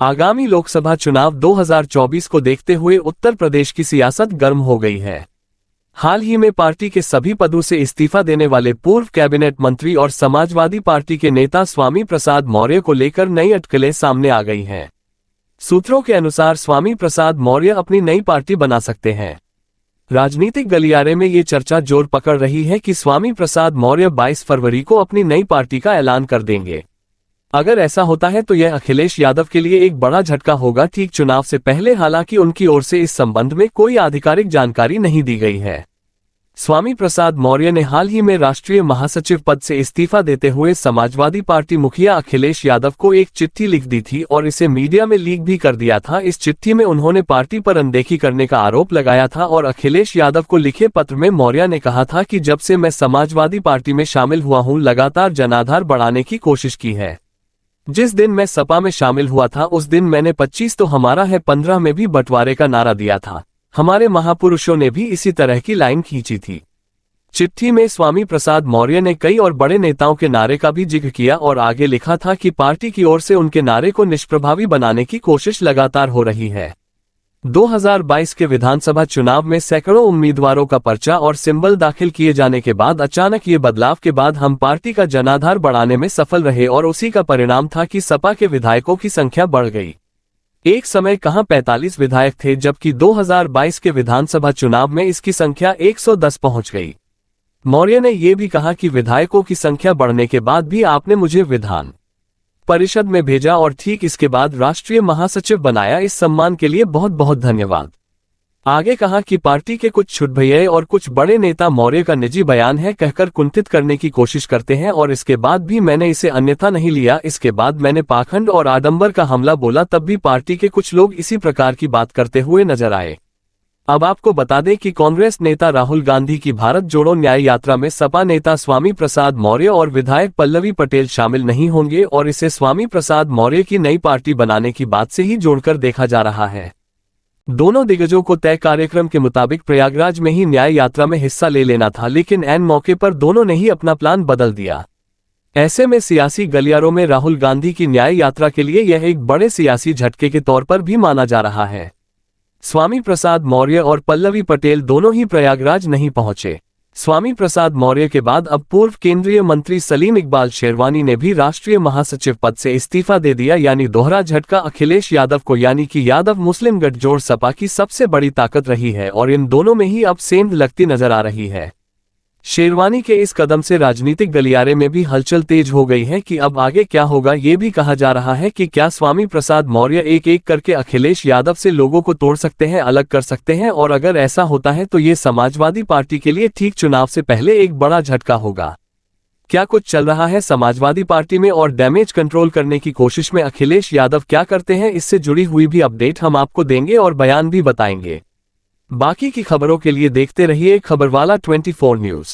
आगामी लोकसभा चुनाव 2024 को देखते हुए उत्तर प्रदेश की सियासत गर्म हो गई है। हाल ही में पार्टी के सभी पदों से इस्तीफा देने वाले पूर्व कैबिनेट मंत्री और समाजवादी पार्टी के नेता स्वामी प्रसाद मौर्य को लेकर नई अटकलें सामने आ गई हैं। सूत्रों के अनुसार स्वामी प्रसाद मौर्य अपनी नई पार्टी बना सकते हैं। राजनीतिक गलियारे में ये चर्चा जोर पकड़ रही है कि स्वामी प्रसाद मौर्य 22 फरवरी को अपनी नई पार्टी का ऐलान कर देंगे। अगर ऐसा होता है तो यह अखिलेश यादव के लिए एक बड़ा झटका होगा ठीक चुनाव से पहले, हालांकि उनकी ओर से इस संबंध में कोई आधिकारिक जानकारी नहीं दी गई है। स्वामी प्रसाद मौर्य ने हाल ही में राष्ट्रीय महासचिव पद से इस्तीफा देते हुए समाजवादी पार्टी मुखिया अखिलेश यादव को एक चिट्ठी लिख दी थी और इसे मीडिया में लीक भी कर दिया था। इस चिट्ठी में उन्होंने पार्टी पर अनदेखी करने का आरोप लगाया था और अखिलेश यादव को लिखे पत्र में मौर्य ने कहा था कि जब से मैं समाजवादी पार्टी में शामिल हुआ हूं, लगातार जनाधार बढ़ाने की कोशिश की है। जिस दिन मैं सपा में शामिल हुआ था उस दिन मैंने 25 तो हमारा है 15 में भी बंटवारे का नारा दिया था। हमारे महापुरुषों ने भी इसी तरह की लाइन खींची थी। चिट्ठी में स्वामी प्रसाद मौर्य ने कई और बड़े नेताओं के नारे का भी जिक्र किया और आगे लिखा था कि पार्टी की ओर से उनके नारे को निष्प्रभावी बनाने की कोशिश लगातार हो रही है। 2022 के विधानसभा चुनाव में सैकड़ों उम्मीदवारों का पर्चा और सिंबल दाखिल किए जाने के बाद अचानक ये बदलाव के बाद हम पार्टी का जनाधार बढ़ाने में सफल रहे और उसी का परिणाम था कि सपा के विधायकों की संख्या बढ़ गई। एक समय कहां 45 विधायक थे, जबकि 2022 के विधानसभा चुनाव में इसकी संख्या 110 पहुंच गई। मौर्य ने यह भी कहा कि विधायकों की संख्या बढ़ने के बाद भी आपने मुझे विधान परिषद में भेजा और ठीक इसके बाद राष्ट्रीय महासचिव बनाया। इस सम्मान के लिए बहुत बहुत धन्यवाद। आगे कहा कि पार्टी के कुछ छुटभैये और कुछ बड़े नेता मौर्य का निजी बयान है कहकर कुंठित करने की कोशिश करते हैं और इसके बाद भी मैंने इसे अन्यथा नहीं लिया। इसके बाद मैंने पाखंड और आडंबर का हमला बोला, तब भी पार्टी के कुछ लोग इसी प्रकार की बात करते हुए नजर आए। अब आपको बता दें कि कांग्रेस नेता राहुल गांधी की भारत जोड़ो न्याय यात्रा में सपा नेता स्वामी प्रसाद मौर्य और विधायक पल्लवी पटेल शामिल नहीं होंगे और इसे स्वामी प्रसाद मौर्य की नई पार्टी बनाने की बात से ही जोड़कर देखा जा रहा है। दोनों दिग्गजों को तय कार्यक्रम के मुताबिक प्रयागराज में ही न्याय यात्रा में हिस्सा ले लेना था, लेकिन ऐन मौके पर दोनों ने ही अपना प्लान बदल दिया। ऐसे में सियासी गलियारों में राहुल गांधी की न्याय यात्रा के लिए यह एक बड़े सियासी झटके के तौर पर भी माना जा रहा है। स्वामी प्रसाद मौर्य और पल्लवी पटेल दोनों ही प्रयागराज नहीं पहुंचे। स्वामी प्रसाद मौर्य के बाद अब पूर्व केंद्रीय मंत्री सलीम इकबाल शेरवानी ने भी राष्ट्रीय महासचिव पद से इस्तीफा दे दिया, यानी दोहरा झटका अखिलेश यादव को, यानी कि यादव मुस्लिम गठजोड़ सपा की सबसे बड़ी ताकत रही है और इन दोनों में ही अब सेंध लगती नजर आ रही है। शेरवानी के इस कदम से राजनीतिक गलियारे में भी हलचल तेज हो गई है कि अब आगे क्या होगा। ये भी कहा जा रहा है कि क्या स्वामी प्रसाद मौर्य एक एक करके अखिलेश यादव से लोगों को तोड़ सकते हैं, अलग कर सकते हैं, और अगर ऐसा होता है तो ये समाजवादी पार्टी के लिए ठीक चुनाव से पहले एक बड़ा झटका होगा। क्या कुछ चल रहा है समाजवादी पार्टी में और डैमेज कंट्रोल करने की कोशिश में अखिलेश यादव क्या करते हैं, इससे जुड़ी हुई भी अपडेट हम आपको देंगे और बयान भी बताएंगे। बाकी की खबरों के लिए देखते रहिए खबरवाला 24 न्यूज़।